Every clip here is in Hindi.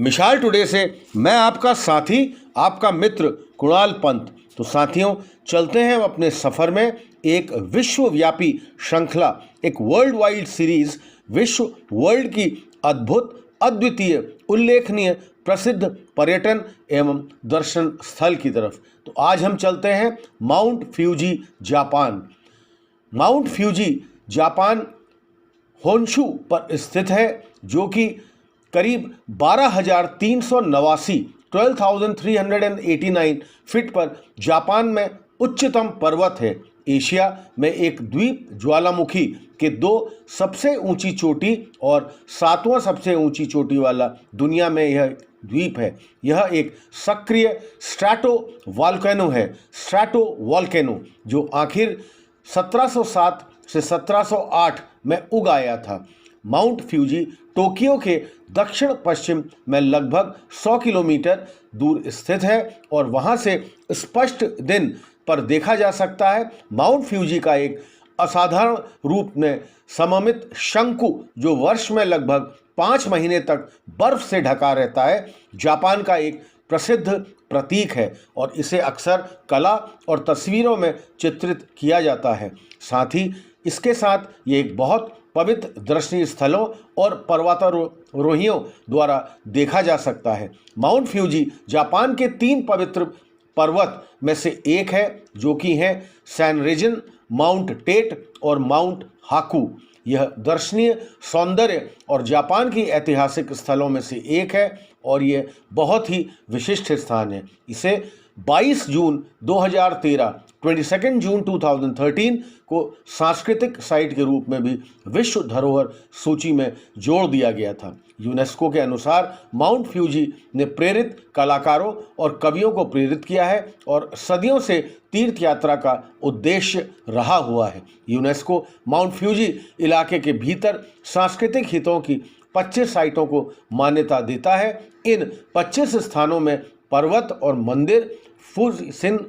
मिसाल टुडे से मैं आपका साथी, आपका मित्र कुणाल पंत। तो साथियों, चलते हैं अपने सफ़र में एक विश्वव्यापी श्रृंखला, एक वर्ल्ड वाइड सीरीज, विश्व वर्ल्ड की अद्भुत, अद्वितीय, उल्लेखनीय, प्रसिद्ध पर्यटन एवं दर्शन स्थल की तरफ। तो आज हम चलते हैं Mount Fuji, Japan. Mount Fuji Japan Honshu पर स्थित है, जो कि करीब 12,389 फीट पर जापान में उच्चतम पर्वत है। एशिया में एक द्वीप ज्वालामुखी के दो सबसे ऊंची चोटी और सातवां सबसे ऊंची चोटी वाला दुनिया में यह द्वीप है। यह एक सक्रिय स्ट्रैटो वोल्केनो है, स्ट्रैटो वोल्केनो, जो आखिर 1707 से 1708 में उग आया था। माउंट फ्यूजी टोक्यो के दक्षिण पश्चिम में लगभग 100 किलोमीटर दूर स्थित है और वहां से स्पष्ट दिन पर देखा जा सकता है। माउंट फ्यूजी का एक असाधारण रूप में सममित शंकु, जो वर्ष में लगभग 5 महीने तक बर्फ से ढका रहता है, जापान का एक प्रसिद्ध प्रतीक है और इसे अक्सर कला और तस्वीरों में चित्रित किया जाता है। साथ ही इसके साथ ये एक बहुत पवित्र दर्शनीय स्थलों और पर्वतारोहियों द्वारा देखा जा सकता है। माउंट फ्यूजी जापान के 3 पवित्र पर्वत में से एक है, जो कि हैं सैनरिजन, माउंट टेट और माउंट हाकू। यह दर्शनीय सौंदर्य और जापान की ऐतिहासिक स्थलों में से एक है और यह बहुत ही विशिष्ट स्थान है। इसे 22 जून 2013, 22 जून 2013 को सांस्कृतिक साइट के रूप में भी विश्व धरोहर सूची में जोड़ दिया गया था। यूनेस्को के अनुसार माउंट फ्यूजी ने प्रेरित कलाकारों और कवियों को प्रेरित किया है और सदियों से तीर्थ यात्रा का उद्देश्य रहा हुआ है। यूनेस्को माउंट फ्यूजी इलाके के भीतर सांस्कृतिक हितों की 25 साइटों को मान्यता देता है। इन 25 स्थानों में पर्वत और मंदिर, फुजिन,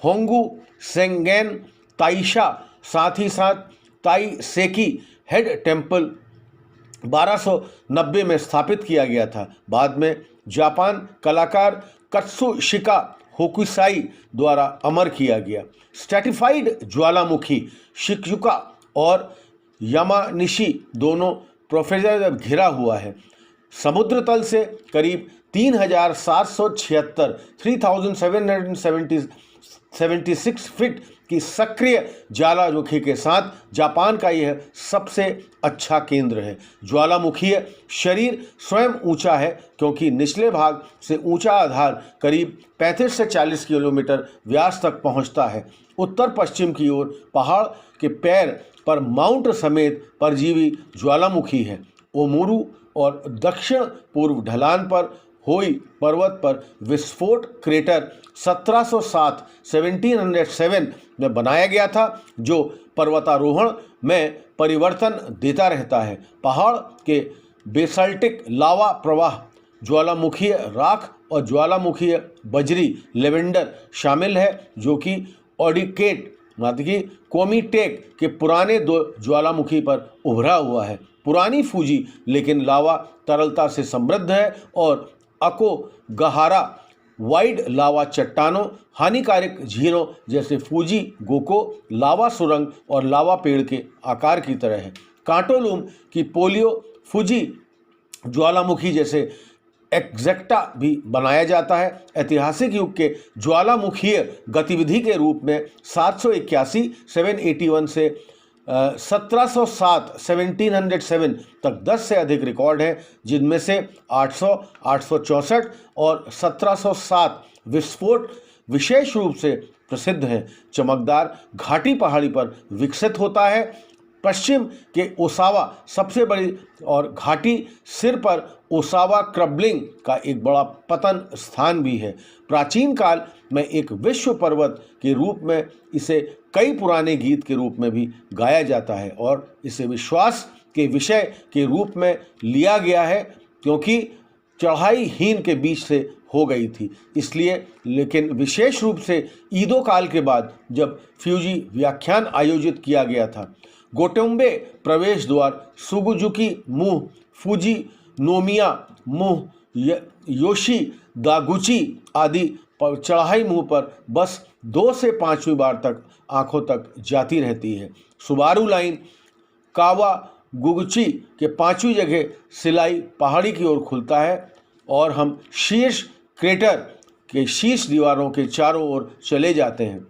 होंगू, सेंगेन, ताइशा, साथ ही साथ ताइसेकी हेड टेम्पल 1290 में स्थापित किया गया था। बाद में जापान कलाकार कत्सुशिका होकुसाई द्वारा अमर किया गया। स्ट्रैटिफाइड ज्वालामुखी शिक्जुका और यामानिशी दोनों प्रोफेसर घिरा हुआ है। समुद्र तल से करीब 3776 फीट की सक्रिय ज्वालामुखी के साथ जापान का यह सबसे अच्छा केंद्र है। ज्वालामुखीय शरीर स्वयं ऊंचा है, क्योंकि निचले भाग से ऊंचा आधार करीब 35 से 40 किलोमीटर व्यास तक पहुंचता है। उत्तर पश्चिम की ओर पहाड़ के पैर पर माउंट समेत परजीवी ज्वालामुखी है। ओमुरू और दक्षिण पूर्व ढलान पर होई पर्वत पर विस्फोट क्रेटर 1707 में बनाया गया था, जो पर्वतारोहण में परिवर्तन देता रहता है। पहाड़ के बेसाल्टिक लावा प्रवाह, ज्वालामुखीय राख और ज्वालामुखीय बजरी लेवेंडर शामिल है, जो कि ऑडिकेट मतलब कि कोमीटेक के पुराने 2 ज्वालामुखी पर उभरा हुआ है। पुरानी फूजी लेकिन लावा तरलता से समृद्ध है और अको गहारा वाइड लावा चट्टानों, हानिकारक झीलों जैसे फूजी गोको लावा सुरंग और लावा पेड़ के आकार की तरह है। कांटोलूम की पोलियो फूजी ज्वालामुखी जैसे एग्जैक्टा भी बनाया जाता है। ऐतिहासिक युग के ज्वालामुखीय गतिविधि के रूप में 781 से 1707 तक 10 से अधिक रिकॉर्ड हैं, जिनमें से 800, 864 और 1707 विस्फोट विशेष रूप से प्रसिद्ध हैं। चमकदार घाटी पहाड़ी पर विकसित होता है। पश्चिम के ओसावा सबसे बड़ी और घाटी सिर पर ओसावा क्रबलिंग का एक बड़ा पतन स्थान भी है। प्राचीन काल में एक विश्व पर्वत के रूप में इसे कई पुराने गीत के रूप में भी गाया जाता है और इसे विश्वास के विषय के रूप में लिया गया है, क्योंकि चढ़ाई हीन के बीच से हो गई थी इसलिए। लेकिन विशेष रूप से ईदो काल के बाद जब फ्यूजी व्याख्यान आयोजित किया गया था, गोटेम्बे प्रवेश द्वार, सुगुजुकी मुह, फूजी नोमिया मुह, योशिदागुची आदि चढ़ाई मुंह पर बस 2 से 5वीं बार तक आंखों तक जाती रहती है। सुबारू लाइन कावागुची के 5वीं जगह सिलाई पहाड़ी की ओर खुलता है और हम शीर्ष क्रेटर के शीर्ष दीवारों के चारों ओर चले जाते हैं।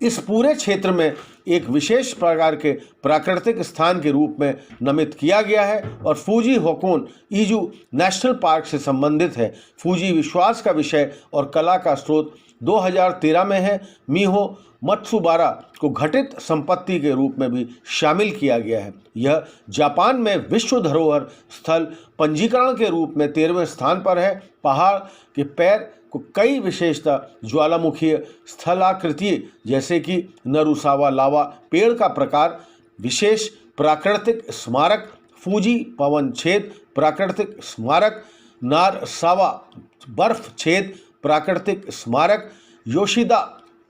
इस पूरे क्षेत्र में एक विशेष प्रकार के प्राकृतिक स्थान के रूप में नामित किया गया है और फूजी होकोन इजू नेशनल पार्क से संबंधित है। फूजी विश्वास का विषय और कला का स्रोत 2013 में है। मीहो मत्सुबारा को घटित संपत्ति के रूप में भी शामिल किया गया है। यह जापान में विश्व धरोहर स्थल पंजीकरण के रूप में 13वें स्थान पर है। पहाड़ के पैर को कई विशेषता ज्वालामुखीय स्थलाकृति जैसे कि नरुसावा लावा पेड़ का प्रकार, विशेष प्राकृतिक स्मारक, फूजी पवन छेद प्राकृतिक स्मारक, नारसावा बर्फ छेद प्राकृतिक स्मारक, योशिदा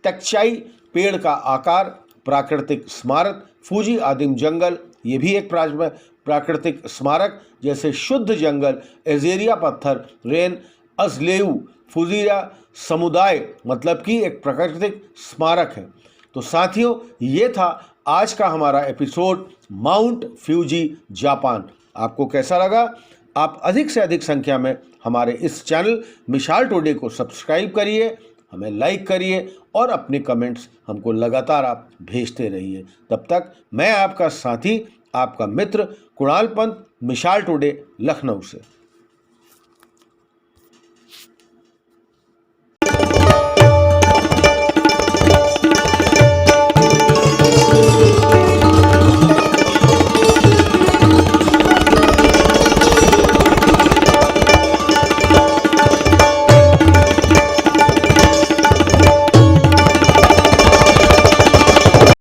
तकचाई पेड़ का आकार प्राकृतिक स्मारक, फूजी आदिम जंगल ये भी एक प्राकृतिक स्मारक जैसे शुद्ध जंगल, एजेरिया पत्थर, रेन अजलेऊ फुजीरा समुदाय मतलब कि एक प्राकृतिक स्मारक है। तो साथियों, ये था आज का हमारा एपिसोड माउंट फ्यूजी जापान। आपको कैसा लगा? आप अधिक से अधिक संख्या में हमारे इस चैनल मिसाल टुडे को सब्सक्राइब करिए, हमें लाइक करिए और अपने कमेंट्स हमको लगातार आप भेजते रहिए। तब तक मैं आपका साथी, आपका मित्र कुणाल पंत, मिसाल टुडे लखनऊ से।